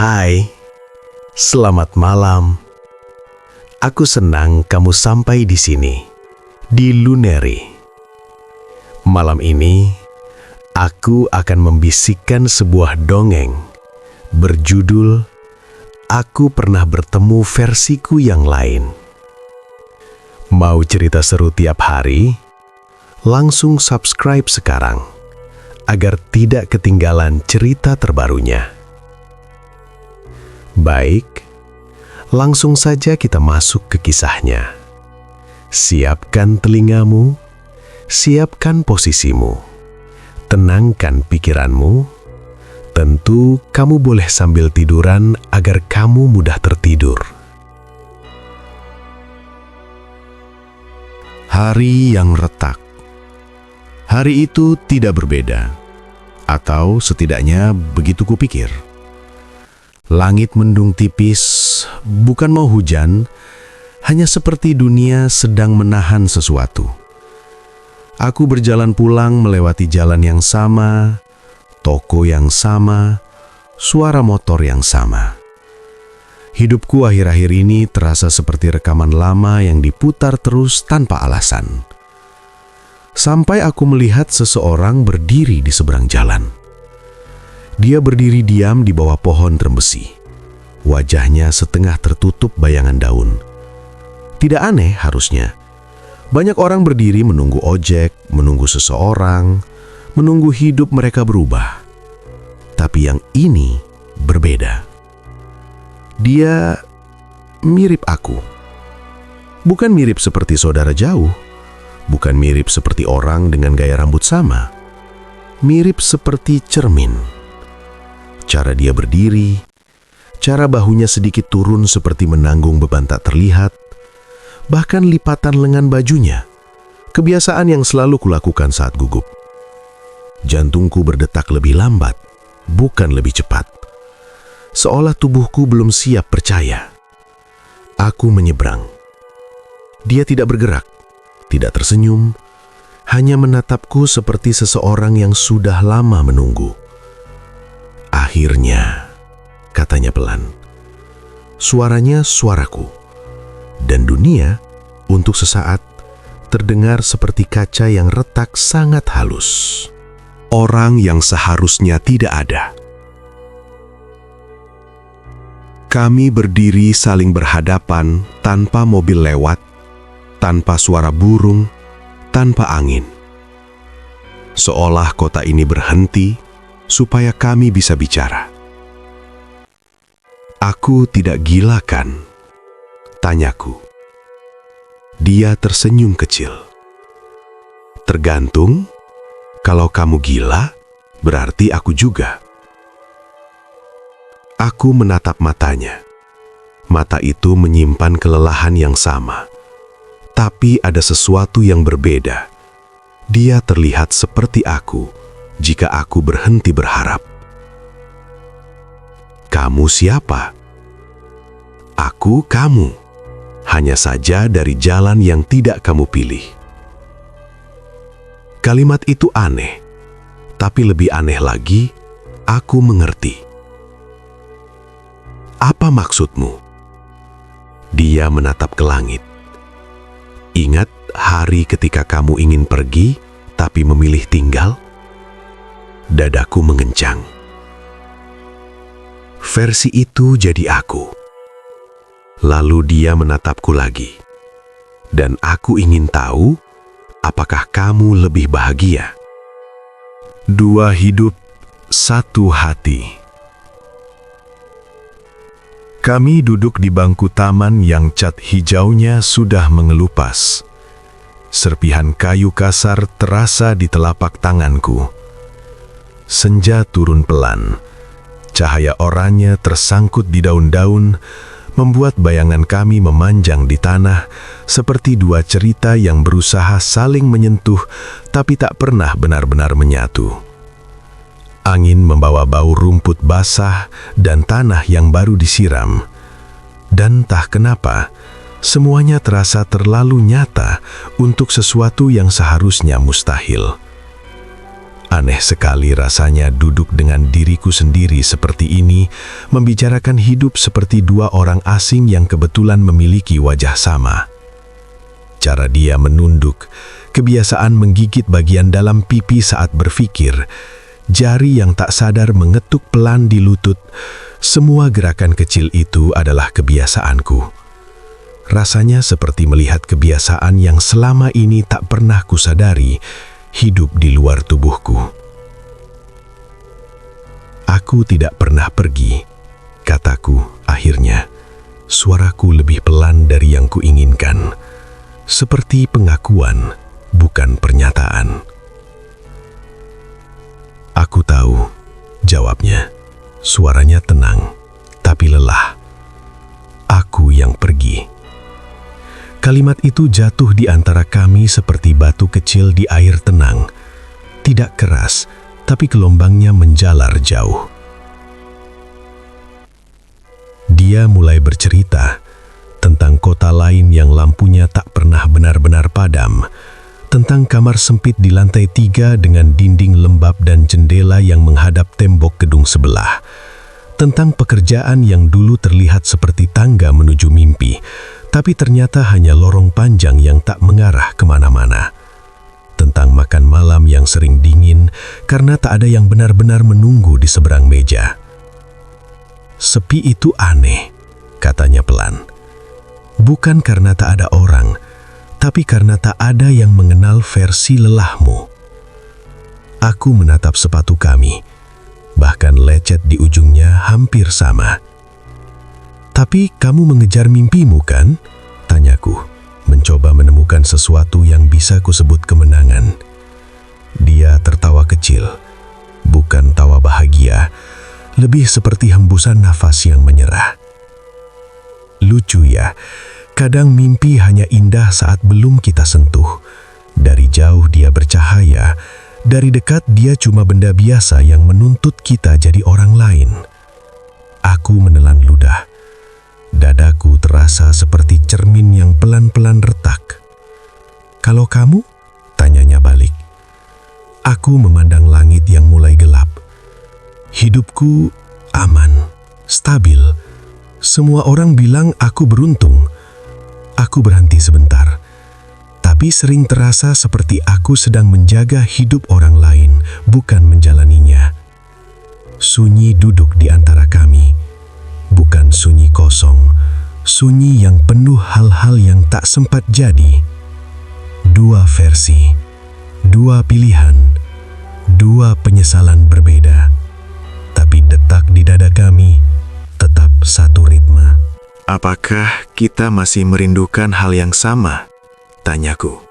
Hai, selamat malam. Aku senang kamu sampai di sini, di Luneri. Malam ini, aku akan membisikkan sebuah dongeng berjudul Aku Pernah Bertemu Versiku Yang Lain. Mau cerita seru tiap hari? Langsung subscribe sekarang, agar tidak ketinggalan cerita terbarunya. Baik, langsung saja kita masuk ke kisahnya. Siapkan telingamu, siapkan posisimu, tenangkan pikiranmu. Tentu kamu boleh sambil tiduran agar kamu mudah tertidur. Hari yang retak. Hari itu tidak berbeda, atau setidaknya begitu kupikir. Langit mendung tipis, bukan mau hujan, hanya seperti dunia sedang menahan sesuatu. Aku berjalan pulang melewati jalan yang sama, toko yang sama, suara motor yang sama. Hidupku akhir-akhir ini terasa seperti rekaman lama yang diputar terus tanpa alasan. Sampai aku melihat seseorang berdiri di seberang jalan. Dia berdiri diam di bawah pohon trembesi. Wajahnya setengah tertutup bayangan daun. Tidak aneh harusnya. Banyak orang berdiri menunggu ojek, menunggu seseorang, menunggu hidup mereka berubah. Tapi yang ini berbeda. Dia mirip aku. Bukan mirip seperti saudara jauh. Bukan mirip seperti orang dengan gaya rambut sama. Mirip seperti cermin. Cara dia berdiri, cara bahunya sedikit turun seperti menanggung beban tak terlihat, bahkan lipatan lengan bajunya, kebiasaan yang selalu kulakukan saat gugup. Jantungku berdetak lebih lambat, bukan lebih cepat. Seolah tubuhku belum siap percaya. Aku menyeberang. Dia tidak bergerak, tidak tersenyum, hanya menatapku seperti seseorang yang sudah lama menunggu. Akhirnya, katanya pelan. Suaranya suaraku. Dan dunia, untuk sesaat, terdengar seperti kaca yang retak sangat halus. Orang yang seharusnya tidak ada. Kami berdiri saling berhadapan tanpa mobil lewat, tanpa suara burung, tanpa angin. Seolah kota ini berhenti supaya kami bisa bicara. Aku tidak gila kan? Tanyaku. Dia tersenyum kecil. Tergantung, kalau kamu gila, berarti aku juga. Aku menatap matanya. Mata itu menyimpan kelelahan yang sama. Tapi ada sesuatu yang berbeda. Dia terlihat seperti aku jika aku berhenti berharap. Kamu siapa? Aku kamu. Hanya saja dari jalan yang tidak kamu pilih. Kalimat itu aneh, tapi lebih aneh lagi, aku mengerti. Apa maksudmu? Dia menatap ke langit. Ingat hari ketika kamu ingin pergi, tapi memilih tinggal? Dadaku mengencang. Versi itu jadi aku. Lalu dia menatapku lagi. Dan aku ingin tahu, apakah kamu lebih bahagia? Dua hidup, satu hati. Kami duduk di bangku taman yang cat hijaunya sudah mengelupas. Serpihan kayu kasar terasa di telapak tanganku. Senja turun pelan. Cahaya oranye tersangkut di daun-daun, membuat bayangan kami memanjang di tanah, seperti dua cerita yang berusaha saling menyentuh, tapi tak pernah benar-benar menyatu. Angin membawa bau rumput basah dan tanah yang baru disiram. Dan entah kenapa, semuanya terasa terlalu nyata untuk sesuatu yang seharusnya mustahil. Aneh sekali rasanya duduk dengan diriku sendiri seperti ini, membicarakan hidup seperti dua orang asing yang kebetulan memiliki wajah sama. Cara dia menunduk, kebiasaan menggigit bagian dalam pipi saat berpikir, jari yang tak sadar mengetuk pelan di lutut, semua gerakan kecil itu adalah kebiasaanku. Rasanya seperti melihat kebiasaan yang selama ini tak pernah kusadari, hidup di luar tubuhku. Aku tidak pernah pergi, kataku akhirnya. Suaraku lebih pelan dari yang kuinginkan, seperti pengakuan, bukan pernyataan. Aku tahu, jawabnya. Suaranya tenang, tapi lelah. Aku yang pergi. Kalimat itu jatuh di antara kami seperti batu kecil di air tenang. Tidak keras, tapi gelombangnya menjalar jauh. Dia mulai bercerita tentang kota lain yang lampunya tak pernah benar-benar padam, tentang kamar sempit di lantai 3 dengan dinding lembab dan jendela yang menghadap tembok gedung sebelah, tentang pekerjaan yang dulu terlihat seperti tangga menuju mimpi, tapi ternyata hanya lorong panjang yang tak mengarah kemana-mana. Tentang makan malam yang sering dingin karena tak ada yang benar-benar menunggu di seberang meja. Sepi itu aneh, katanya pelan. Bukan karena tak ada orang, tapi karena tak ada yang mengenal versi lelahmu. Aku menatap sepatu kami, bahkan lecet di ujungnya hampir sama. Tapi kamu mengejar mimpimu kan? Tanyaku, mencoba menemukan sesuatu yang bisa kusebut kemenangan. Dia tertawa kecil, bukan tawa bahagia, lebih seperti hembusan nafas yang menyerah. Lucu ya, kadang mimpi hanya indah saat belum kita sentuh. Dari jauh dia bercahaya, dari dekat dia cuma benda biasa yang menuntut kita jadi orang lain. Aku menelan ludah. Dadaku terasa seperti cermin yang pelan-pelan retak. Kalau kamu? Tanyanya balik. Aku memandang langit yang mulai gelap. Hidupku aman, stabil. Semua orang bilang aku beruntung. Aku berhenti sebentar. Tapi sering terasa seperti aku sedang menjaga hidup orang lain, bukan menjalaninya. Sunyi duduk di antara kami. Bukan sunyi kosong, sunyi yang penuh hal-hal yang tak sempat jadi. Dua versi, dua pilihan, dua penyesalan berbeda. Tapi detak di dada kami tetap satu ritme. Apakah kita masih merindukan hal yang sama? Tanyaku.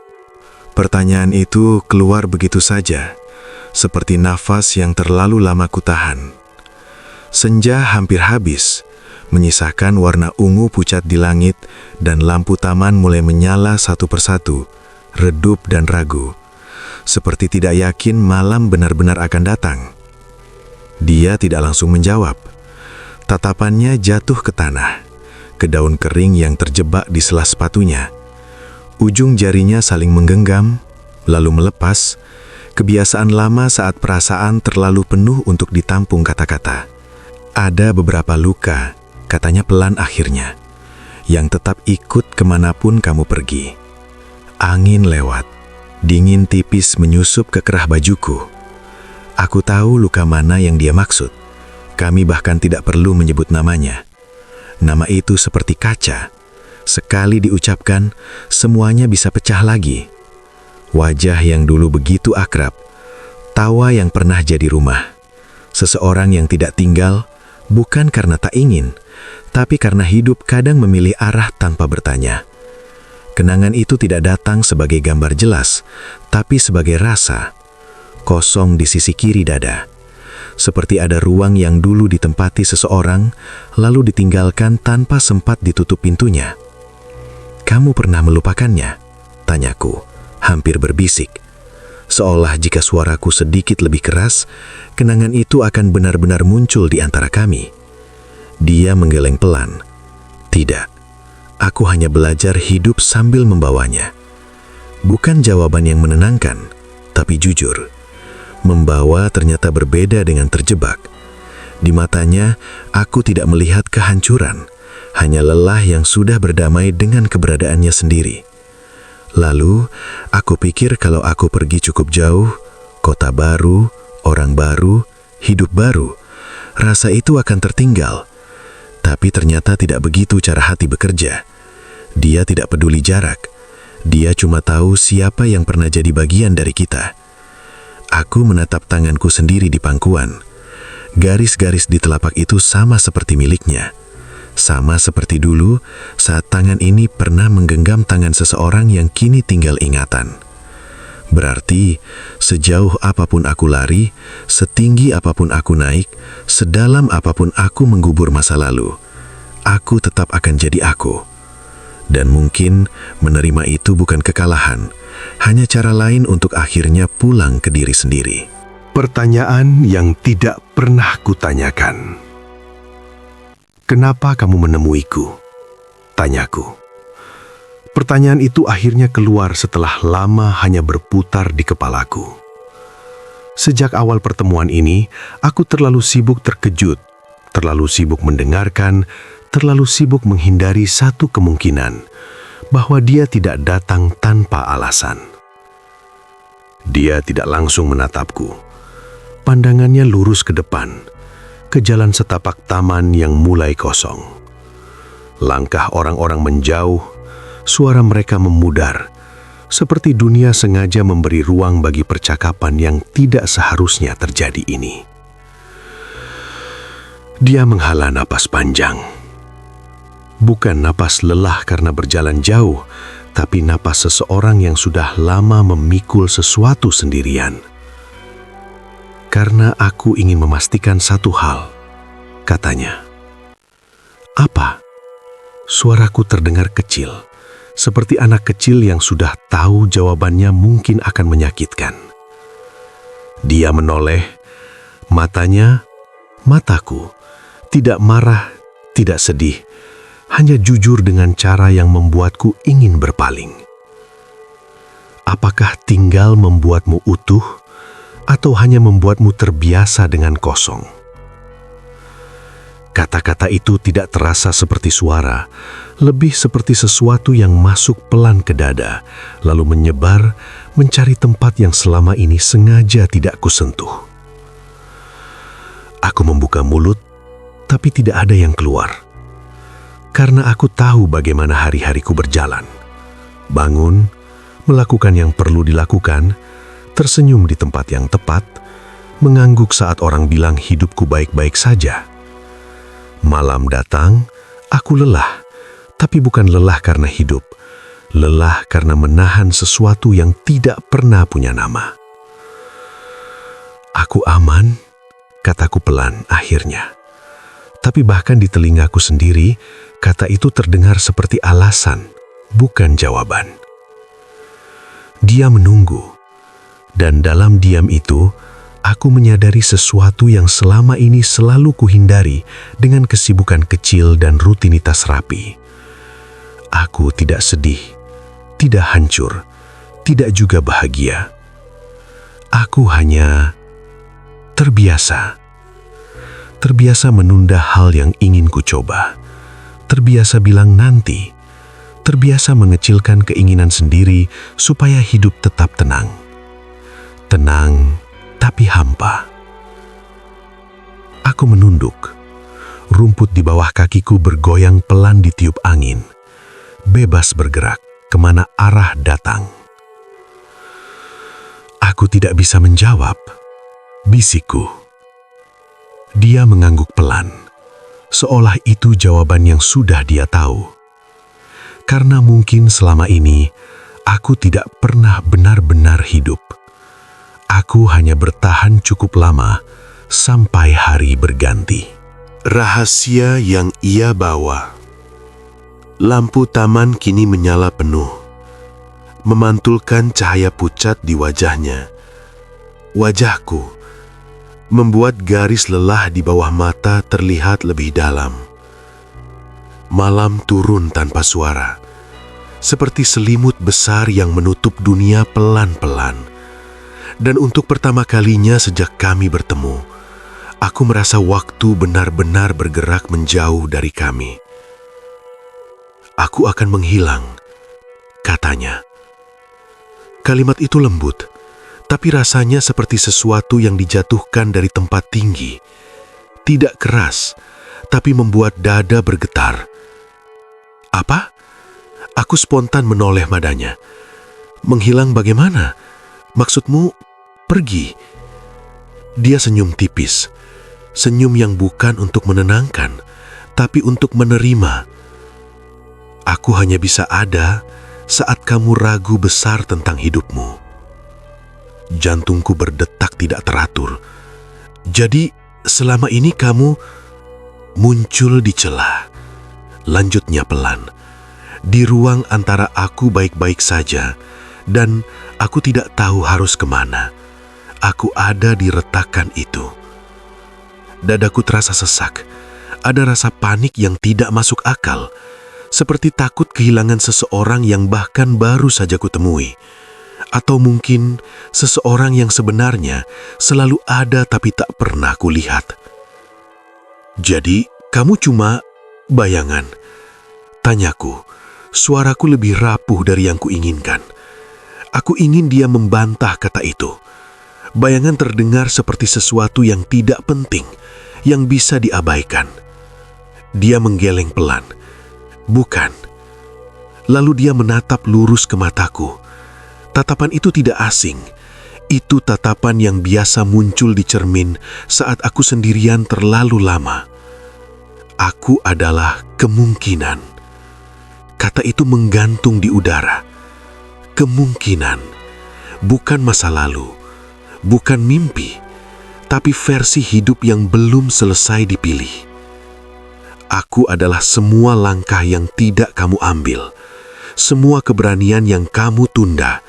Pertanyaan itu keluar begitu saja, seperti nafas yang terlalu lama kutahan. Senja hampir habis, menyisakan warna ungu pucat di langit, dan lampu taman mulai menyala satu persatu, redup dan ragu, seperti tidak yakin malam benar-benar akan datang. Dia tidak langsung menjawab. Tatapannya jatuh ke tanah, ke daun kering yang terjebak di sela sepatunya. Ujung jarinya saling menggenggam, lalu melepas, kebiasaan lama saat perasaan terlalu penuh untuk ditampung kata-kata. Ada beberapa luka, katanya pelan akhirnya, yang tetap ikut kemanapun kamu pergi. Angin lewat, dingin tipis menyusup ke kerah bajuku. Aku tahu luka mana yang dia maksud. Kami bahkan tidak perlu menyebut namanya. Nama itu seperti kaca. Sekali diucapkan, semuanya bisa pecah lagi. Wajah yang dulu begitu akrab, tawa yang pernah jadi rumah. Seseorang yang tidak tinggal, bukan karena tak ingin, tapi karena hidup kadang memilih arah tanpa bertanya. Kenangan itu tidak datang sebagai gambar jelas, tapi sebagai rasa, kosong di sisi kiri dada. Seperti ada ruang yang dulu ditempati seseorang, lalu ditinggalkan tanpa sempat ditutup pintunya. Kamu pernah melupakannya? Tanyaku, hampir berbisik. Seolah jika suaraku sedikit lebih keras, kenangan itu akan benar-benar muncul di antara kami. Dia menggeleng pelan. Tidak, aku hanya belajar hidup sambil membawanya. Bukan jawaban yang menenangkan, tapi jujur. Membawa ternyata berbeda dengan terjebak. Di matanya, aku tidak melihat kehancuran, hanya lelah yang sudah berdamai dengan keberadaannya sendiri. Lalu, aku pikir kalau aku pergi cukup jauh, kota baru, orang baru, hidup baru, rasa itu akan tertinggal. Tapi ternyata tidak begitu cara hati bekerja. Dia tidak peduli jarak. Dia cuma tahu siapa yang pernah jadi bagian dari kita. Aku menatap tanganku sendiri di pangkuan. Garis-garis di telapak itu sama seperti miliknya. Sama seperti dulu saat tangan ini pernah menggenggam tangan seseorang yang kini tinggal ingatan. Berarti sejauh apapun aku lari, setinggi apapun aku naik, sedalam apapun aku menggubur masa lalu, aku tetap akan jadi aku. Dan mungkin menerima itu bukan kekalahan, hanya cara lain untuk akhirnya pulang ke diri sendiri. Pertanyaan yang tidak pernah kutanyakan. Kenapa kamu menemuiku? Tanyaku. Pertanyaan itu akhirnya keluar setelah lama hanya berputar di kepalaku. Sejak awal pertemuan ini, aku terlalu sibuk terkejut, terlalu sibuk mendengarkan, terlalu sibuk menghindari satu kemungkinan, bahwa dia tidak datang tanpa alasan. Dia tidak langsung menatapku. Pandangannya lurus ke depan, ke jalan setapak taman yang mulai kosong. Langkah orang-orang menjauh, suara mereka memudar, seperti dunia sengaja memberi ruang bagi percakapan yang tidak seharusnya terjadi ini. Dia menghela napas panjang. Bukan napas lelah karena berjalan jauh, tapi napas seseorang yang sudah lama memikul sesuatu sendirian. Karena aku ingin memastikan satu hal, katanya. Apa? Suaraku terdengar kecil, seperti anak kecil yang sudah tahu jawabannya mungkin akan menyakitkan. Dia menoleh, matanya, mataku, tidak marah, tidak sedih, hanya jujur dengan cara yang membuatku ingin berpaling. Apakah tinggal membuatmu utuh, atau hanya membuatmu terbiasa dengan kosong? Kata-kata itu tidak terasa seperti suara, lebih seperti sesuatu yang masuk pelan ke dada, lalu menyebar, mencari tempat yang selama ini sengaja tidak kusentuh. Aku membuka mulut, tapi tidak ada yang keluar. Karena aku tahu bagaimana hari-hariku berjalan. Bangun, melakukan yang perlu dilakukan, tersenyum di tempat yang tepat, mengangguk saat orang bilang hidupku baik-baik saja. Malam datang, aku lelah, tapi bukan lelah karena hidup, lelah karena menahan sesuatu yang tidak pernah punya nama. Aku aman, kataku pelan akhirnya. Tapi bahkan di telingaku sendiri, kata itu terdengar seperti alasan, bukan jawaban. Dia menunggu. Dan dalam diam itu, aku menyadari sesuatu yang selama ini selalu kuhindari dengan kesibukan kecil dan rutinitas rapi. Aku tidak sedih, tidak hancur, tidak juga bahagia. Aku hanya terbiasa. Terbiasa menunda hal yang ingin ku coba. Terbiasa bilang nanti. Terbiasa mengecilkan keinginan sendiri supaya hidup tetap tenang. Tenang, tapi hampa. Aku menunduk. Rumput di bawah kakiku bergoyang pelan ditiup angin. Bebas bergerak kemana arah datang. Aku tidak bisa menjawab. Bisikku. Dia mengangguk pelan, seolah itu jawaban yang sudah dia tahu. Karena mungkin selama ini, aku tidak pernah benar-benar hidup. Aku hanya bertahan cukup lama sampai hari berganti. Rahasia yang ia bawa. Lampu taman kini menyala penuh, memantulkan cahaya pucat di wajahnya. Wajahku membuat garis lelah di bawah mata terlihat lebih dalam. Malam turun tanpa suara, seperti selimut besar yang menutup dunia pelan-pelan. Dan untuk pertama kalinya sejak kami bertemu, aku merasa waktu benar-benar bergerak menjauh dari kami. Aku akan menghilang, katanya. Kalimat itu lembut, tapi rasanya seperti sesuatu yang dijatuhkan dari tempat tinggi. Tidak keras, tapi membuat dada bergetar. Apa? Aku spontan menoleh padanya. Menghilang bagaimana? Maksudmu pergi? Dia senyum tipis. Senyum yang bukan untuk menenangkan, tapi untuk menerima. Aku hanya bisa ada saat kamu ragu besar tentang hidupmu. Jantungku berdetak tidak teratur. Jadi, selama ini kamu muncul di celah. Lanjutnya pelan. Di ruang antara aku baik-baik saja dan aku tidak tahu harus kemana. Aku ada di retakan itu. Dadaku terasa sesak. Ada rasa panik yang tidak masuk akal. Seperti takut kehilangan seseorang yang bahkan baru saja kutemui. Atau mungkin seseorang yang sebenarnya selalu ada tapi tak pernah kulihat. Jadi, kamu cuma bayangan? Tanyaku, suaraku lebih rapuh dari yang kuinginkan. Aku ingin dia membantah kata itu. Bayangan terdengar seperti sesuatu yang tidak penting, yang bisa diabaikan. Dia menggeleng pelan. Bukan. Lalu dia menatap lurus ke mataku. Tatapan itu tidak asing. Itu tatapan yang biasa muncul di cermin saat aku sendirian terlalu lama. Aku adalah kemungkinan. Kata itu menggantung di udara. Kemungkinan. Bukan masa lalu. Bukan mimpi. Tapi versi hidup yang belum selesai dipilih. Aku adalah semua langkah yang tidak kamu ambil. Semua keberanian yang kamu tunda.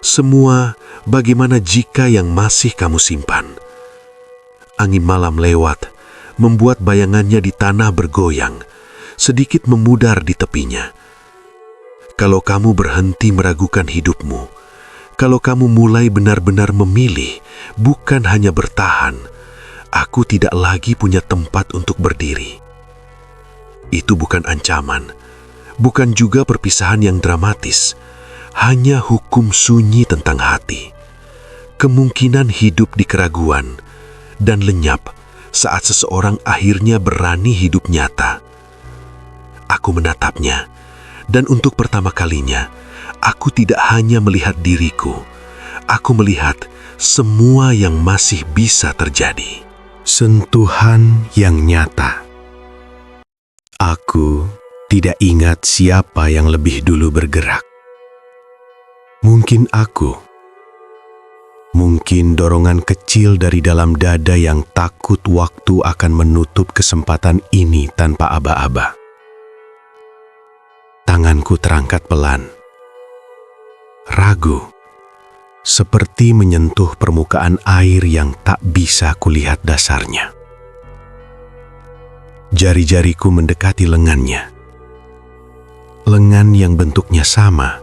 Semua bagaimana jika yang masih kamu simpan. Angin malam lewat, membuat bayangannya di tanah bergoyang, sedikit memudar di tepinya. Kalau kamu berhenti meragukan hidupmu, kalau kamu mulai benar-benar memilih, bukan hanya bertahan, aku tidak lagi punya tempat untuk berdiri. Itu bukan ancaman, bukan juga perpisahan yang dramatis, hanya hukum sunyi tentang hati. Kemungkinan hidup di keraguan dan lenyap saat seseorang akhirnya berani hidup nyata. Aku menatapnya, dan untuk pertama kalinya, aku tidak hanya melihat diriku, aku melihat semua yang masih bisa terjadi. Sentuhan yang nyata. Aku tidak ingat siapa yang lebih dulu bergerak. Mungkin aku. Mungkin dorongan kecil dari dalam dada yang takut waktu akan menutup kesempatan ini tanpa aba-aba. Tanganku terangkat pelan. Ragu. Seperti menyentuh permukaan air yang tak bisa kulihat dasarnya. Jari-jariku mendekati lengannya. Lengan yang bentuknya sama.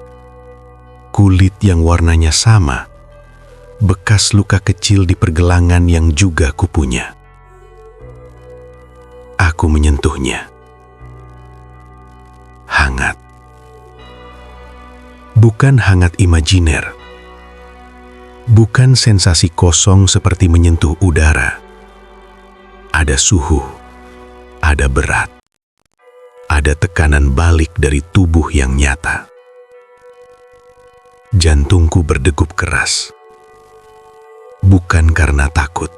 Kulit yang warnanya sama. Bekas luka kecil di pergelangan yang juga kupunya. Aku menyentuhnya. Hangat. Bukan hangat imajiner. Bukan sensasi kosong seperti menyentuh udara. Ada suhu, ada berat, ada tekanan balik dari tubuh yang nyata. Jantungku berdegup keras. Bukan karena takut,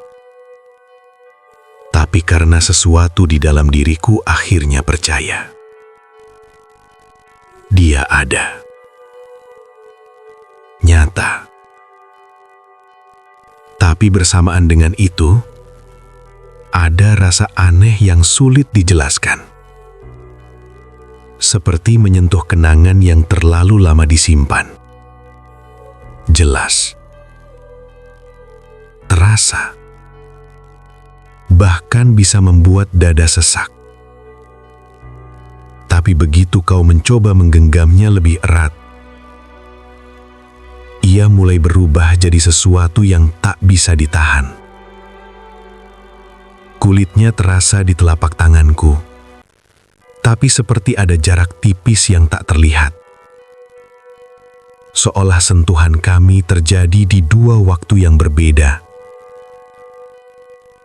tapi karena sesuatu di dalam diriku akhirnya percaya. Dia ada. Nyata. Tapi bersamaan dengan itu, ada rasa aneh yang sulit dijelaskan. Seperti menyentuh kenangan yang terlalu lama disimpan. Jelas. Terasa. Bahkan bisa membuat dada sesak. Tapi begitu kau mencoba menggenggamnya lebih erat, ia mulai berubah jadi sesuatu yang tak bisa ditahan. Kulitnya terasa di telapak tanganku, tapi seperti ada jarak tipis yang tak terlihat. Seolah sentuhan kami terjadi di dua waktu yang berbeda.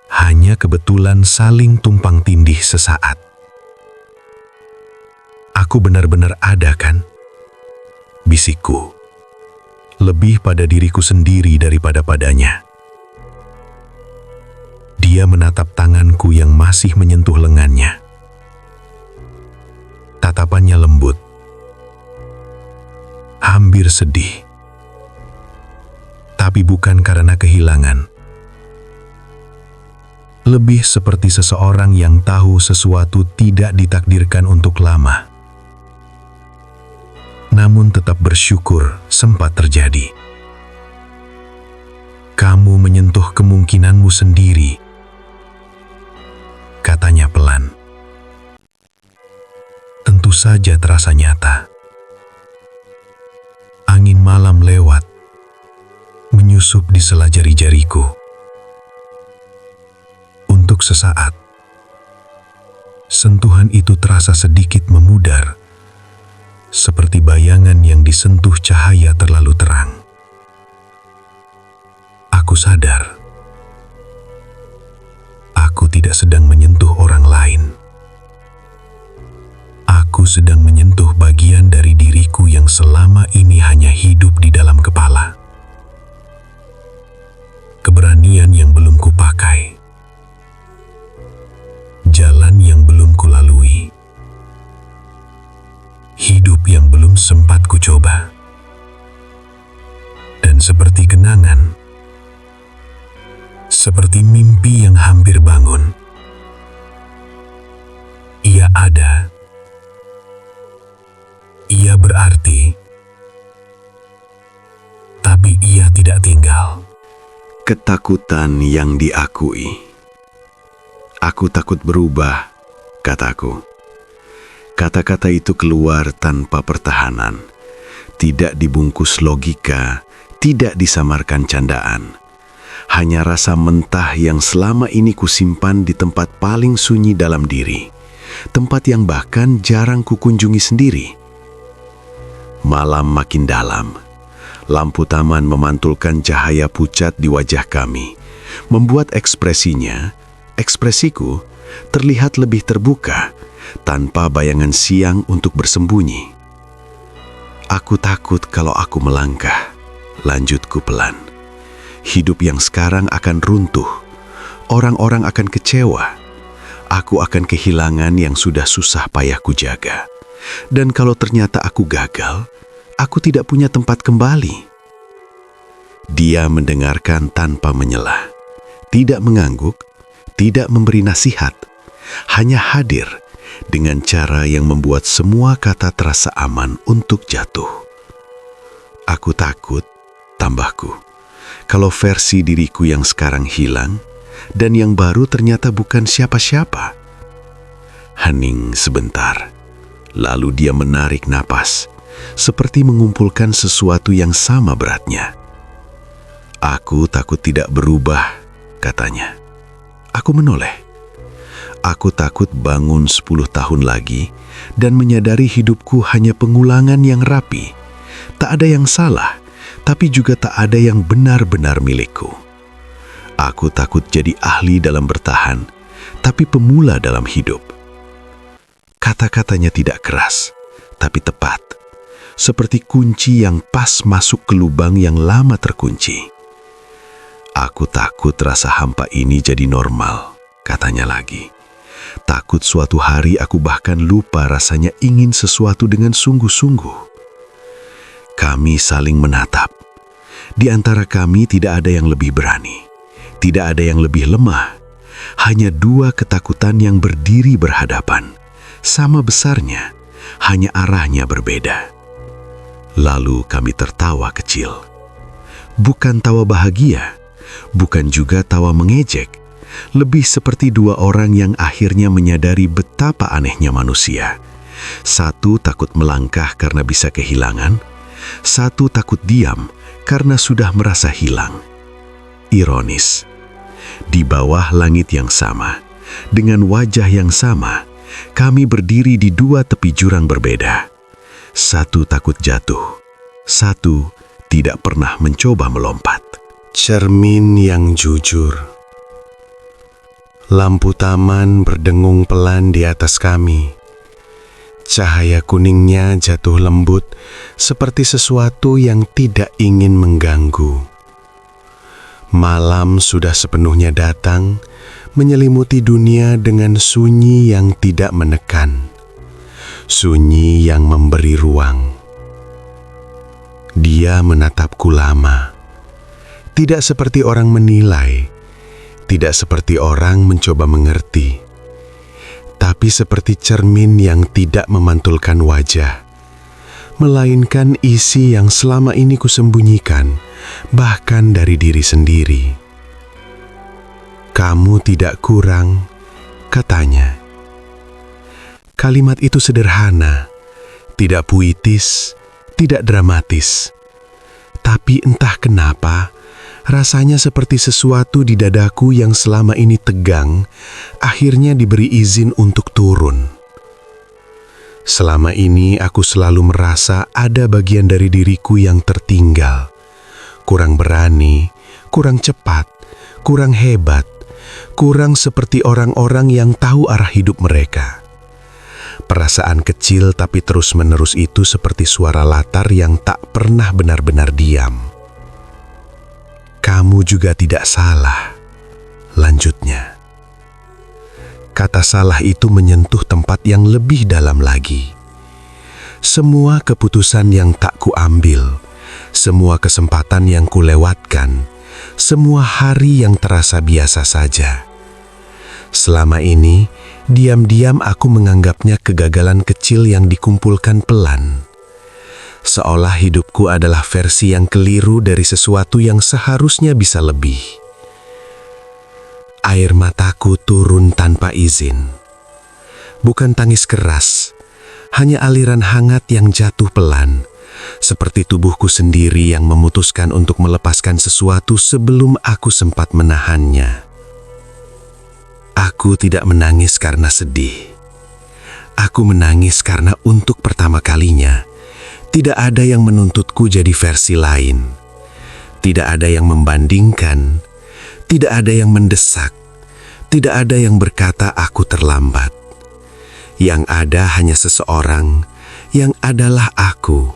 Hanya kebetulan saling tumpang tindih sesaat. Aku benar-benar ada, kan? Bisikku. Lebih pada diriku sendiri daripada padanya. Dia menatap tanganku yang masih menyentuh lengannya. Tatapannya lembut. Hampir sedih. Tapi bukan karena kehilangan. Lebih seperti seseorang yang tahu sesuatu tidak ditakdirkan untuk lama. Namun tetap bersyukur sempat terjadi. Kamu menyentuh kemungkinanmu sendiri, katanya pelan. Tentu saja terasa nyata. Angin malam lewat, menyusup di sela jari-jariku. Untuk sesaat, sentuhan itu terasa sedikit memudar, seperti bayangan yang disentuh cahaya terlalu terang. Aku sadar, aku tidak sedang menyentuh orang lain. Aku sedang menyentuh bagian dari diriku yang selama ini hanya hidup di dalam kepala. Keberanian yang belum kupakai. Jalan yang belum kulalui. Hidup yang belum sempat kucoba. Dan seperti kenangan, seperti mimpi yang hampir bangun, ia ada. Ia berarti, tapi ia tidak tinggal. Ketakutan yang diakui. Aku takut berubah, kataku. Kata-kata itu keluar tanpa pertahanan, tidak dibungkus logika, tidak disamarkan candaan. Hanya rasa mentah yang selama ini kusimpan di tempat paling sunyi dalam diri, tempat yang bahkan jarang kukunjungi sendiri. Malam makin dalam, lampu taman memantulkan cahaya pucat di wajah kami, membuat ekspresiku terlihat lebih terbuka, tanpa bayangan siang untuk bersembunyi. Aku takut kalau aku melangkah, lanjutku pelan. Hidup yang sekarang akan runtuh, orang-orang akan kecewa, aku akan kehilangan yang sudah susah payah kujaga. Dan kalau ternyata aku gagal, aku tidak punya tempat kembali. Dia mendengarkan tanpa menyela, tidak mengangguk, tidak memberi nasihat, hanya hadir dengan cara yang membuat semua kata terasa aman untuk jatuh. Aku takut, tambahku, kalau versi diriku yang sekarang hilang dan yang baru ternyata bukan siapa-siapa. Hening sebentar, lalu dia menarik napas, seperti mengumpulkan sesuatu yang sama beratnya. Aku takut tidak berubah, katanya. Aku menoleh. Aku takut bangun 10 tahun lagi dan menyadari hidupku hanya pengulangan yang rapi. Tak ada yang salah, tapi juga tak ada yang benar-benar milikku. Aku takut jadi ahli dalam bertahan, tapi pemula dalam hidup. Kata-katanya tidak keras, tapi tepat. Seperti kunci yang pas masuk ke lubang yang lama terkunci. Aku takut rasa hampa ini jadi normal, katanya lagi. Takut suatu hari aku bahkan lupa rasanya ingin sesuatu dengan sungguh-sungguh. Kami saling menatap. Di antara kami tidak ada yang lebih berani, tidak ada yang lebih lemah. Hanya dua ketakutan yang berdiri berhadapan, sama besarnya, hanya arahnya berbeda. Lalu kami tertawa kecil. Bukan tawa bahagia, bukan juga tawa mengejek, lebih seperti dua orang yang akhirnya menyadari betapa anehnya manusia. Satu takut melangkah karena bisa kehilangan, Satu takut diam karena sudah merasa hilang. Ironis, di bawah langit yang sama, dengan wajah yang sama, kami berdiri di dua tepi jurang berbeda. Satu takut jatuh, satu tidak pernah mencoba melompat. Cermin yang jujur. Lampu taman berdengung pelan di atas kami. Cahaya kuningnya jatuh lembut seperti sesuatu yang tidak ingin mengganggu. Malam sudah sepenuhnya datang, menyelimuti dunia dengan sunyi yang tidak menekan. Sunyi yang memberi ruang. Dia menatapku lama. Tidak seperti orang menilai, tidak seperti orang mencoba mengerti, tapi seperti cermin yang tidak memantulkan wajah, melainkan isi yang selama ini kusembunyikan, bahkan dari diri sendiri. "Kamu tidak kurang," katanya. Kalimat itu sederhana, tidak puitis, tidak dramatis. Tapi entah kenapa, rasanya seperti sesuatu di dadaku yang selama ini tegang, akhirnya diberi izin untuk turun. Selama ini aku selalu merasa ada bagian dari diriku yang tertinggal. Kurang berani, kurang cepat, kurang hebat, kurang seperti orang-orang yang tahu arah hidup mereka. Perasaan kecil tapi terus-menerus itu seperti suara latar yang tak pernah benar-benar diam. "Kamu juga tidak salah," lanjutnya. Kata salah itu menyentuh tempat yang lebih dalam lagi. Semua keputusan yang tak kuambil, semua kesempatan yang kulewatkan, semua hari yang terasa biasa saja. Selama ini, diam-diam aku menganggapnya kegagalan kecil yang dikumpulkan pelan. Seolah hidupku adalah versi yang keliru dari sesuatu yang seharusnya bisa lebih. Air mataku turun tanpa izin. Bukan tangis keras, hanya aliran hangat yang jatuh pelan, seperti tubuhku sendiri yang memutuskan untuk melepaskan sesuatu sebelum aku sempat menahannya. Aku tidak menangis karena sedih. Aku menangis karena untuk pertama kalinya, tidak ada yang menuntutku jadi versi lain. Tidak ada yang membandingkan, tidak ada yang mendesak, tidak ada yang berkata aku terlambat. Yang ada hanya seseorang yang adalah aku,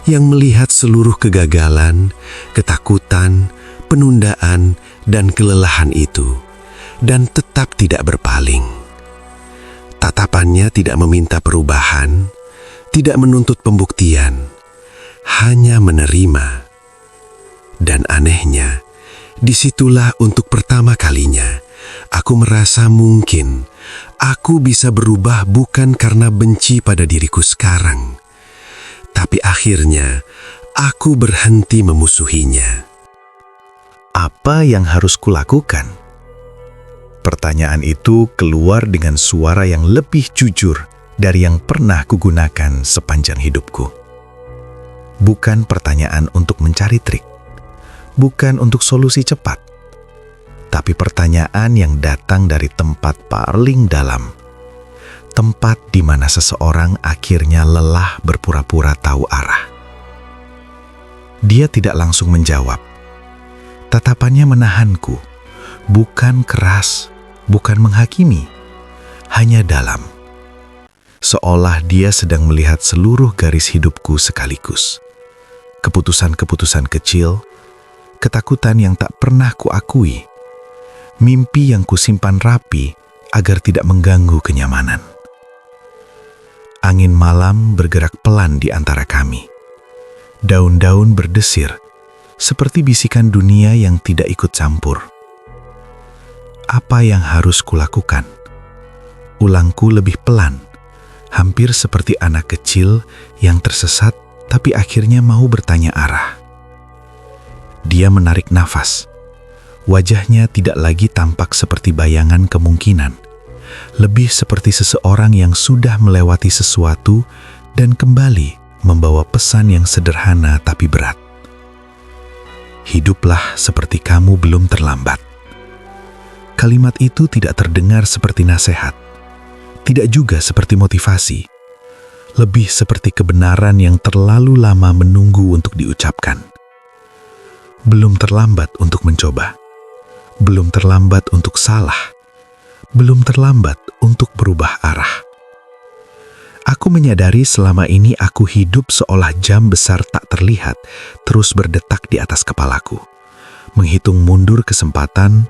yang melihat seluruh kegagalan, ketakutan, penundaan, dan kelelahan itu, dan tetap tidak berpaling. Tatapannya tidak meminta perubahan, tidak menuntut pembuktian, hanya menerima. Dan anehnya, disitulah untuk pertama kalinya, aku merasa mungkin aku bisa berubah bukan karena benci pada diriku sekarang, tapi akhirnya aku berhenti memusuhinya. Apa yang harus kulakukan? Pertanyaan itu keluar dengan suara yang lebih jujur dari yang pernah kugunakan sepanjang hidupku. Bukan pertanyaan untuk mencari trik, bukan untuk solusi cepat, tapi pertanyaan yang datang dari tempat paling dalam, tempat di mana seseorang akhirnya lelah berpura-pura tahu arah. Dia tidak langsung menjawab. Tatapannya menahanku, bukan keras, bukan menghakimi, hanya dalam. Seolah dia sedang melihat seluruh garis hidupku sekaligus. Keputusan-keputusan kecil, ketakutan yang tak pernah kuakui, mimpi yang kusimpan rapi agar tidak mengganggu kenyamanan. Angin malam bergerak pelan di antara kami. Daun-daun berdesir, seperti bisikan dunia yang tidak ikut campur. Apa yang harus kulakukan? Ulangku lebih pelan, hampir seperti anak kecil yang tersesat tapi akhirnya mau bertanya arah. Dia menarik nafas. Wajahnya tidak lagi tampak seperti bayangan kemungkinan, lebih seperti seseorang yang sudah melewati sesuatu dan kembali membawa pesan yang sederhana tapi berat. Hiduplah seperti kamu belum terlambat. Kalimat itu tidak terdengar seperti nasihat, tidak juga seperti motivasi, lebih seperti kebenaran yang terlalu lama menunggu untuk diucapkan. Belum terlambat untuk mencoba, belum terlambat untuk salah, belum terlambat untuk berubah arah. Aku menyadari selama ini aku hidup seolah jam besar tak terlihat terus berdetak di atas kepalaku, menghitung mundur kesempatan,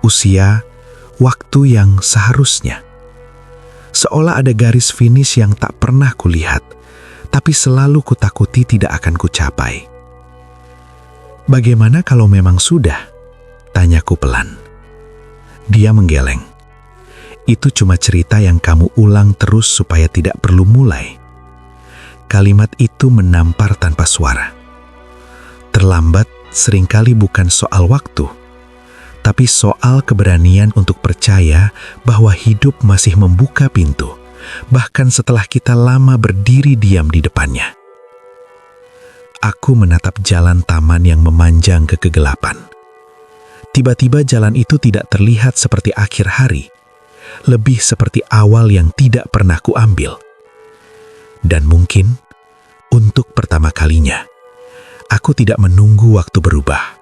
usia, waktu yang seharusnya. Seolah ada garis finish yang tak pernah kulihat, tapi selalu kutakuti tidak akan kucapai. Bagaimana kalau memang sudah? Tanyaku pelan. Dia menggeleng. Itu cuma cerita yang kamu ulang terus supaya tidak perlu mulai. Kalimat itu menampar tanpa suara. Terlambat seringkali bukan soal waktu, tapi soal keberanian untuk percaya bahwa hidup masih membuka pintu, bahkan setelah kita lama berdiri diam di depannya. Aku menatap jalan taman yang memanjang ke kegelapan. Tiba-tiba jalan itu tidak terlihat seperti akhir hari, lebih seperti awal yang tidak pernah kuambil. Dan mungkin, untuk pertama kalinya, aku tidak menunggu waktu berubah.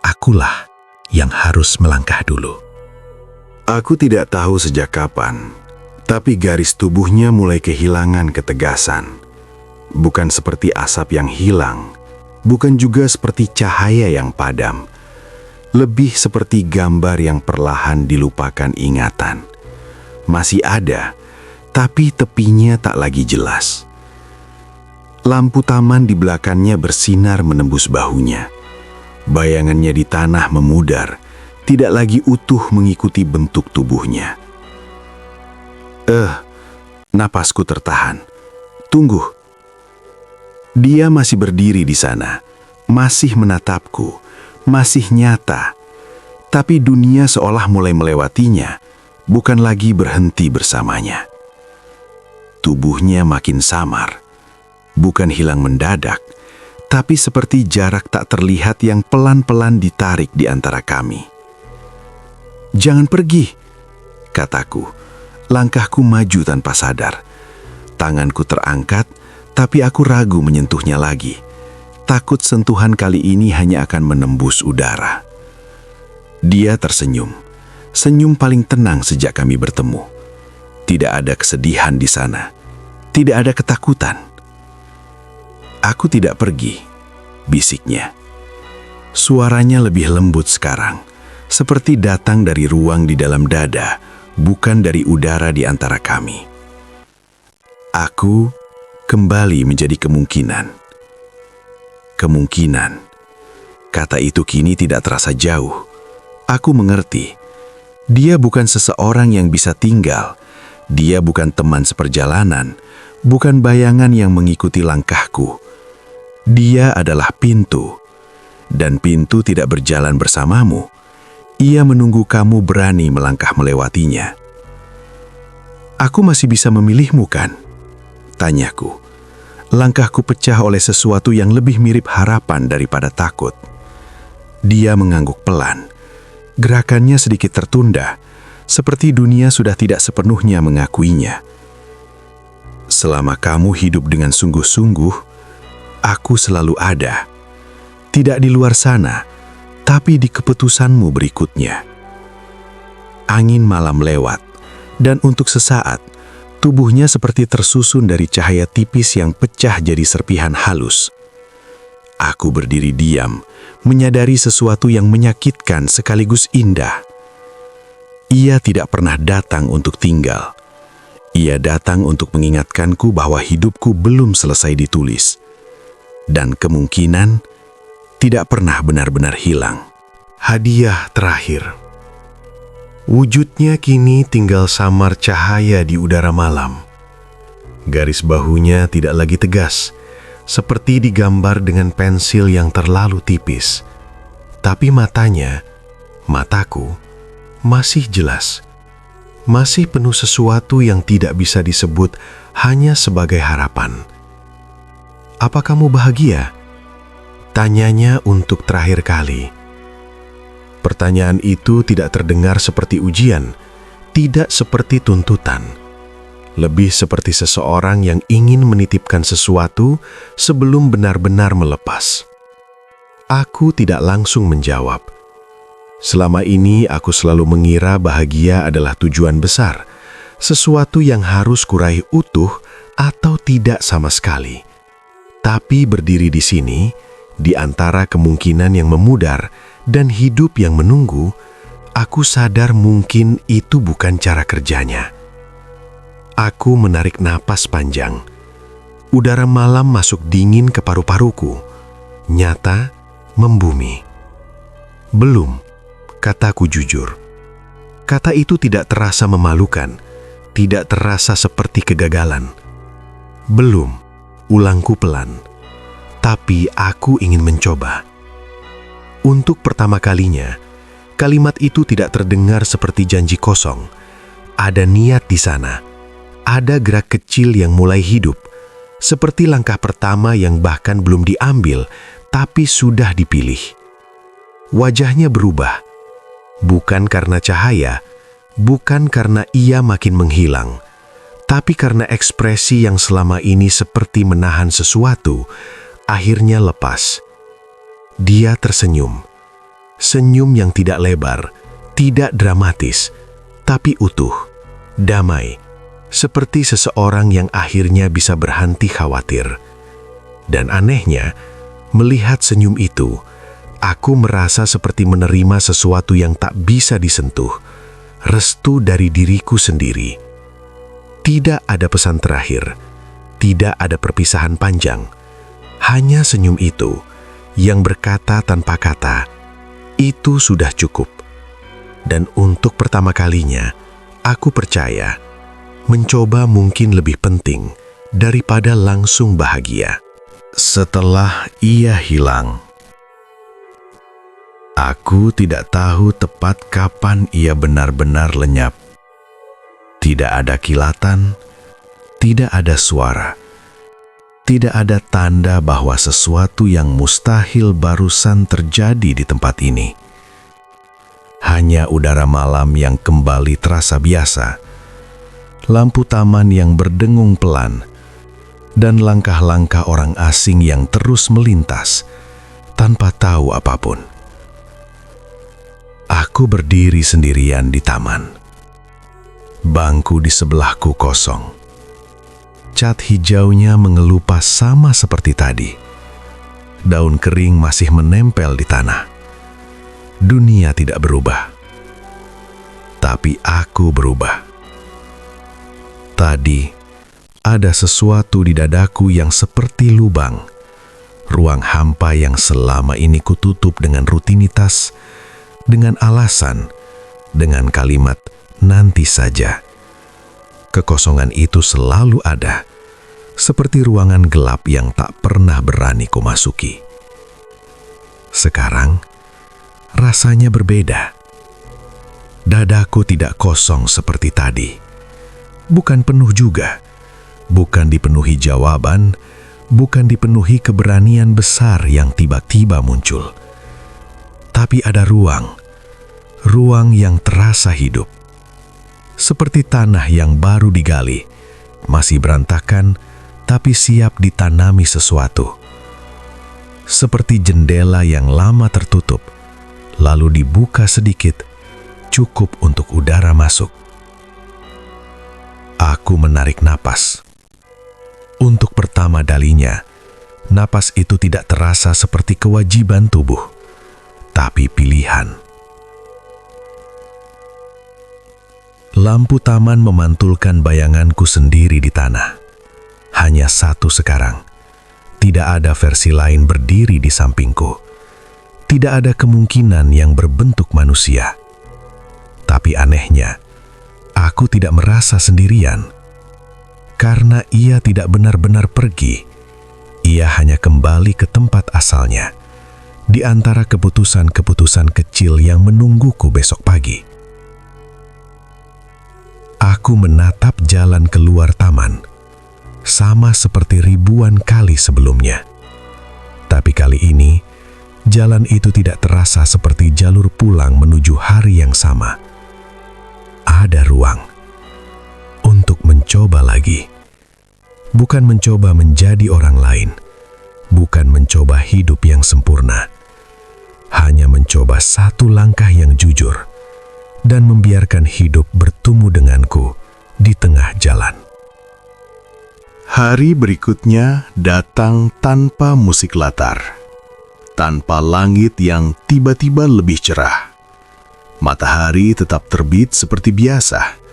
Akulah yang harus melangkah dulu. Aku tidak tahu sejak kapan, tapi garis tubuhnya mulai kehilangan ketegasan. Bukan seperti asap yang hilang, bukan juga seperti cahaya yang padam. Lebih seperti gambar yang perlahan dilupakan ingatan. Masih ada, tapi tepinya tak lagi jelas. Lampu taman di belakangnya bersinar menembus bahunya. Bayangannya di tanah memudar, tidak lagi utuh mengikuti bentuk tubuhnya. Napasku tertahan. Tunggu. Dia masih berdiri di sana, masih menatapku, masih nyata. Tapi dunia seolah mulai melewatinya, bukan lagi berhenti bersamanya. Tubuhnya makin samar, bukan hilang mendadak, tapi seperti jarak tak terlihat yang pelan-pelan ditarik di antara kami. "Jangan pergi," kataku. Langkahku maju tanpa sadar. Tanganku terangkat, tapi aku ragu menyentuhnya lagi. Takut sentuhan kali ini hanya akan menembus udara. Dia tersenyum. Senyum paling tenang sejak kami bertemu. Tidak ada kesedihan di sana. Tidak ada ketakutan. "Aku tidak pergi," bisiknya. Suaranya lebih lembut sekarang, seperti datang dari ruang di dalam dada, bukan dari udara di antara kami. Aku kembali menjadi kemungkinan. Kemungkinan. Kata itu kini tidak terasa jauh. Aku mengerti. Dia bukan seseorang yang bisa tinggal. Dia bukan teman seperjalanan, bukan bayangan yang mengikuti langkahku. Dia adalah pintu. Dan pintu tidak berjalan bersamamu. Ia menunggu kamu berani melangkah melewatinya. "Aku masih bisa memilihmu, kan?" tanyaku. Langkahku pecah oleh sesuatu yang lebih mirip harapan daripada takut. Dia mengangguk pelan. Gerakannya sedikit tertunda, seperti dunia sudah tidak sepenuhnya mengakuinya. "Selama kamu hidup dengan sungguh-sungguh, aku selalu ada. Tidak di luar sana, tapi di keputusanmu berikutnya." Angin malam lewat, dan untuk sesaat, tubuhnya seperti tersusun dari cahaya tipis yang pecah jadi serpihan halus. Aku berdiri diam, menyadari sesuatu yang menyakitkan sekaligus indah. Ia tidak pernah datang untuk tinggal. Ia datang untuk mengingatkanku bahwa hidupku belum selesai ditulis. Dan kemungkinan tidak pernah benar-benar hilang. Hadiah terakhir. Wujudnya kini tinggal samar cahaya di udara malam. Garis bahunya tidak lagi tegas, seperti digambar dengan pensil yang terlalu tipis. Tapi matanya, mataku, masih jelas. Masih penuh sesuatu yang tidak bisa disebut hanya sebagai harapan. "Apa kamu bahagia?" Tanyanya untuk terakhir kali. Pertanyaan itu tidak terdengar seperti ujian, tidak seperti tuntutan. Lebih seperti seseorang yang ingin menitipkan sesuatu sebelum benar-benar melepas. Aku tidak langsung menjawab. Selama ini aku selalu mengira bahagia adalah tujuan besar, sesuatu yang harus kuraih utuh atau tidak sama sekali. Tapi berdiri di sini, di antara kemungkinan yang memudar dan hidup yang menunggu, aku sadar mungkin itu bukan cara kerjanya. Aku menarik napas panjang. Udara malam masuk dingin ke paru-paruku, nyata, membumi. "Belum," kataku jujur. Kata itu tidak terasa memalukan, tidak terasa seperti kegagalan. "Belum," ulangku pelan. Tapi aku ingin mencoba. Untuk pertama kalinya, kalimat itu tidak terdengar seperti janji kosong. Ada niat di sana. Ada gerak kecil yang mulai hidup. Seperti langkah pertama yang bahkan belum diambil, tapi sudah dipilih. Wajahnya berubah. Bukan karena cahaya, bukan karena ia makin menghilang, tapi karena ekspresi yang selama ini seperti menahan sesuatu, akhirnya lepas. Dia tersenyum. Senyum yang tidak lebar, tidak dramatis, tapi utuh, damai, seperti seseorang yang akhirnya bisa berhenti khawatir. Dan anehnya, melihat senyum itu, aku merasa seperti menerima sesuatu yang tak bisa disentuh, restu dari diriku sendiri. Tidak ada pesan terakhir, tidak ada perpisahan panjang. Hanya senyum itu yang berkata tanpa kata, itu sudah cukup. Dan untuk pertama kalinya, aku percaya mencoba mungkin lebih penting daripada langsung bahagia. Setelah ia hilang, aku tidak tahu tepat kapan ia benar-benar lenyap. Tidak ada kilatan, tidak ada suara. Tidak ada tanda bahwa sesuatu yang mustahil barusan terjadi di tempat ini. Hanya udara malam yang kembali terasa biasa, lampu taman yang berdengung pelan, dan langkah-langkah orang asing yang terus melintas tanpa tahu apapun. Aku berdiri sendirian di taman. Bangku di sebelahku kosong. Cat hijaunya mengelupas sama seperti tadi. Daun kering masih menempel di tanah. Dunia tidak berubah. Tapi aku berubah. Tadi, ada sesuatu di dadaku yang seperti lubang. Ruang hampa yang selama ini kututup dengan rutinitas, dengan alasan, dengan kalimat nanti saja. Kekosongan itu selalu ada, seperti ruangan gelap yang tak pernah berani kumasuki. Sekarang, rasanya berbeda. Dadaku tidak kosong seperti tadi. Bukan penuh juga. Bukan dipenuhi jawaban, bukan dipenuhi keberanian besar yang tiba-tiba muncul. Tapi ada ruang yang terasa hidup. Seperti tanah yang baru digali, masih berantakan, tapi siap ditanami sesuatu. Seperti jendela yang lama tertutup, lalu dibuka sedikit, cukup untuk udara masuk. Aku menarik napas. Untuk pertama kalinya, napas itu tidak terasa seperti kewajiban tubuh, tapi pilihan. Lampu taman memantulkan bayanganku sendiri di tanah. Hanya satu sekarang. Tidak ada versi lain berdiri di sampingku. Tidak ada kemungkinan yang berbentuk manusia. Tapi anehnya, aku tidak merasa sendirian. Karena ia tidak benar-benar pergi. Ia hanya kembali ke tempat asalnya. Di antara keputusan-keputusan kecil yang menungguku besok pagi. Aku menatap jalan keluar taman. sama seperti ribuan kali sebelumnya. Tapi kali ini, jalan itu tidak terasa seperti jalur pulang menuju hari yang sama. Ada ruang untuk mencoba lagi. Bukan mencoba menjadi orang lain, bukan mencoba hidup yang sempurna, hanya mencoba satu langkah yang jujur dan membiarkan hidup bertemu denganku di tengah jalan. Hari berikutnya datang tanpa musik latar, tanpa langit yang tiba-tiba lebih cerah. Matahari tetap terbit seperti biasa.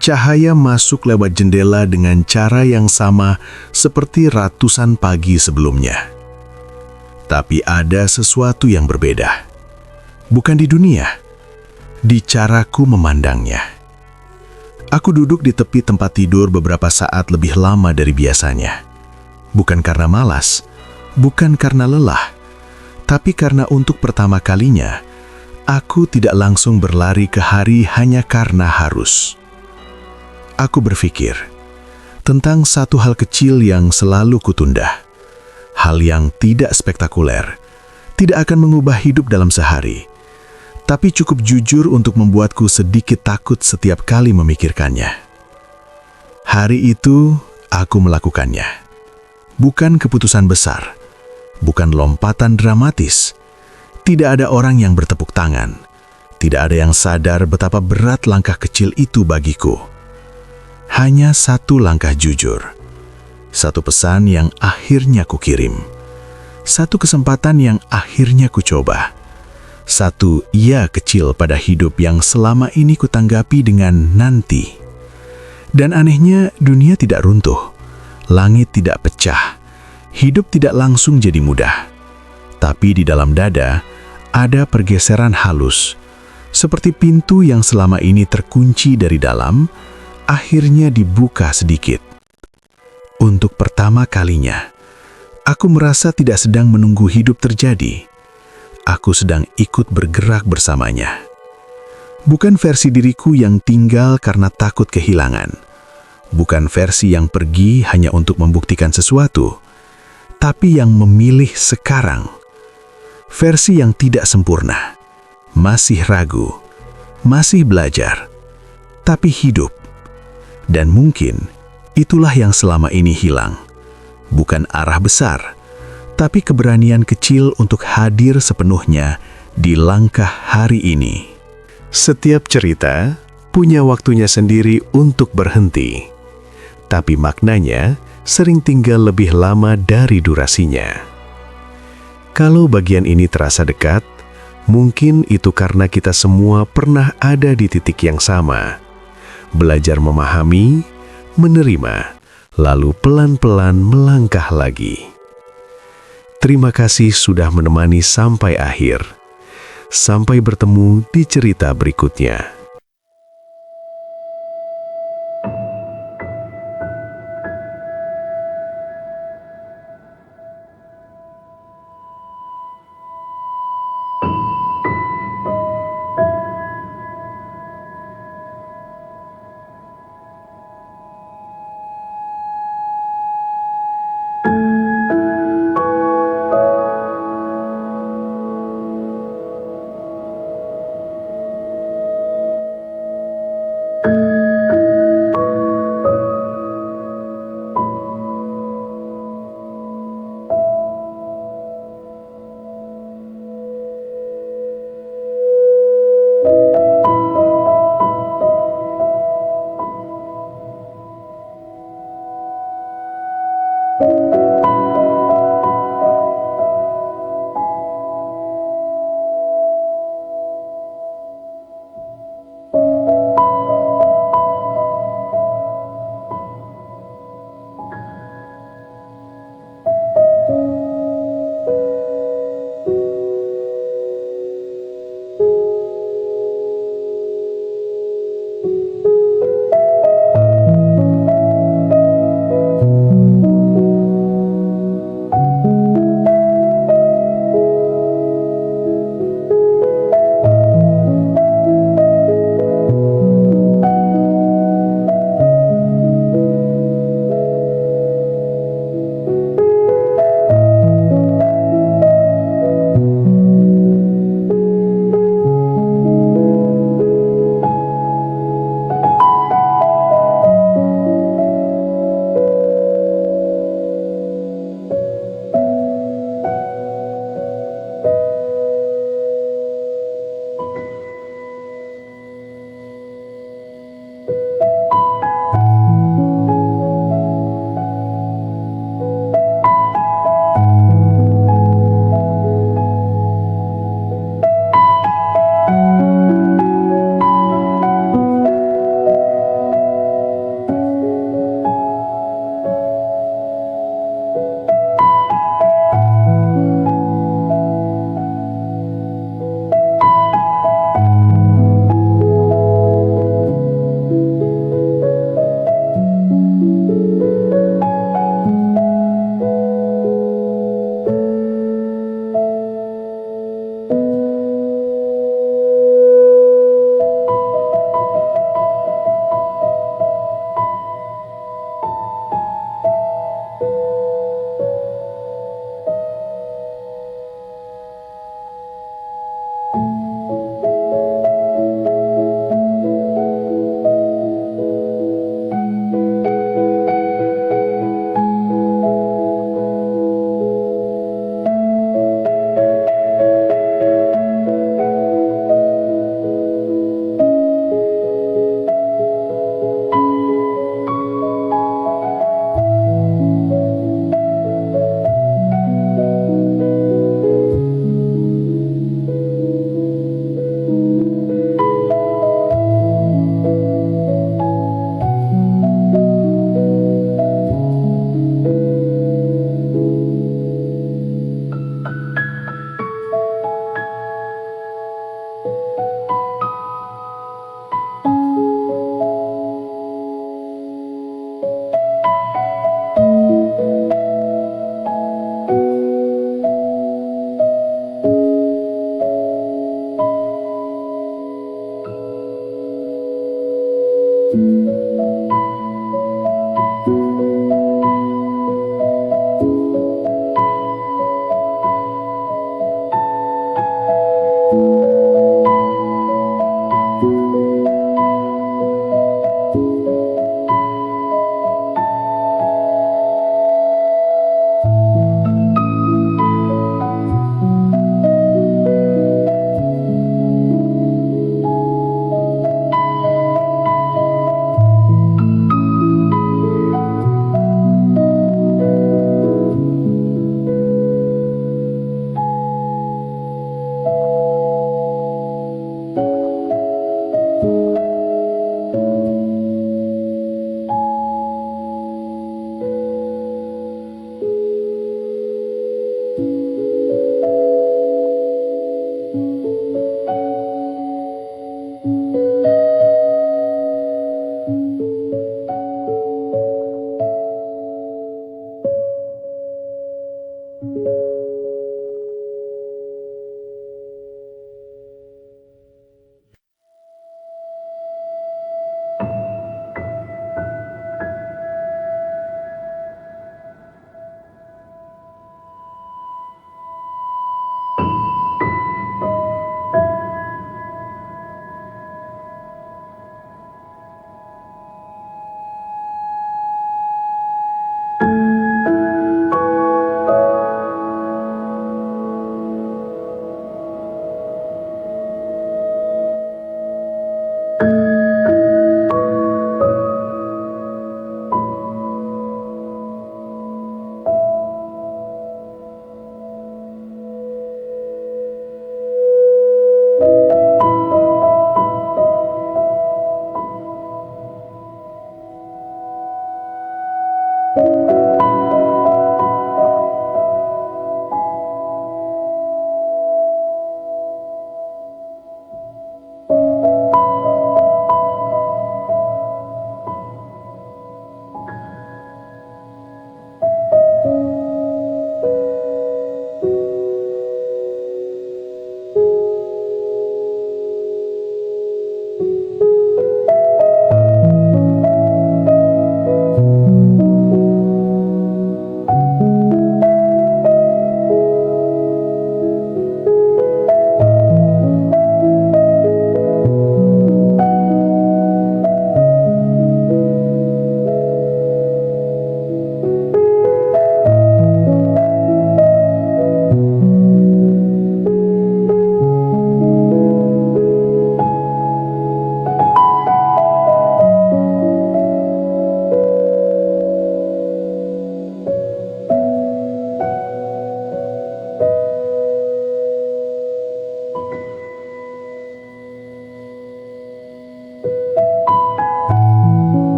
Cahaya masuk lewat jendela dengan cara yang sama seperti ratusan pagi sebelumnya. Tapi ada sesuatu yang berbeda. Bukan di dunia, di caraku memandangnya. Aku duduk di tepi tempat tidur beberapa saat lebih lama dari biasanya. Bukan karena malas, bukan karena lelah, tapi karena untuk pertama kalinya, aku tidak langsung berlari ke hari hanya karena harus. Aku berpikir tentang satu hal kecil yang selalu kutunda. Hal yang tidak spektakuler, tidak akan mengubah hidup dalam sehari, tapi cukup jujur untuk membuatku sedikit takut setiap kali memikirkannya. Hari itu, aku melakukannya. Bukan keputusan besar, bukan lompatan dramatis. Tidak ada orang yang bertepuk tangan. Tidak ada yang sadar betapa berat langkah kecil itu bagiku. Hanya satu langkah jujur. Satu pesan yang akhirnya kukirim. Satu kesempatan yang akhirnya kucoba. Satu iya kecil pada hidup yang selama ini kutanggapi dengan nanti. Dan anehnya, dunia tidak runtuh. Langit tidak pecah. Hidup tidak langsung jadi mudah. Tapi di dalam dada, ada pergeseran halus. Seperti pintu yang selama ini terkunci dari dalam, akhirnya dibuka sedikit. Untuk pertama kalinya, aku merasa tidak sedang menunggu hidup terjadi. Aku sedang ikut bergerak bersamanya. Bukan versi diriku yang tinggal karena takut kehilangan. Bukan versi yang pergi hanya untuk membuktikan sesuatu, tapi yang memilih sekarang. Versi yang tidak sempurna, masih ragu, masih belajar, tapi hidup. Dan mungkin itulah yang selama ini hilang. Bukan arah besar, tapi keberanian kecil untuk hadir sepenuhnya di langkah hari ini. Setiap cerita punya waktunya sendiri untuk berhenti, tapi maknanya sering tinggal lebih lama dari durasinya. Kalau bagian ini terasa dekat, mungkin itu karena kita semua pernah ada di titik yang sama. Belajar memahami, menerima, lalu pelan-pelan melangkah lagi. Terima kasih sudah menemani sampai akhir. Sampai bertemu di cerita berikutnya.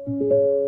Thank you.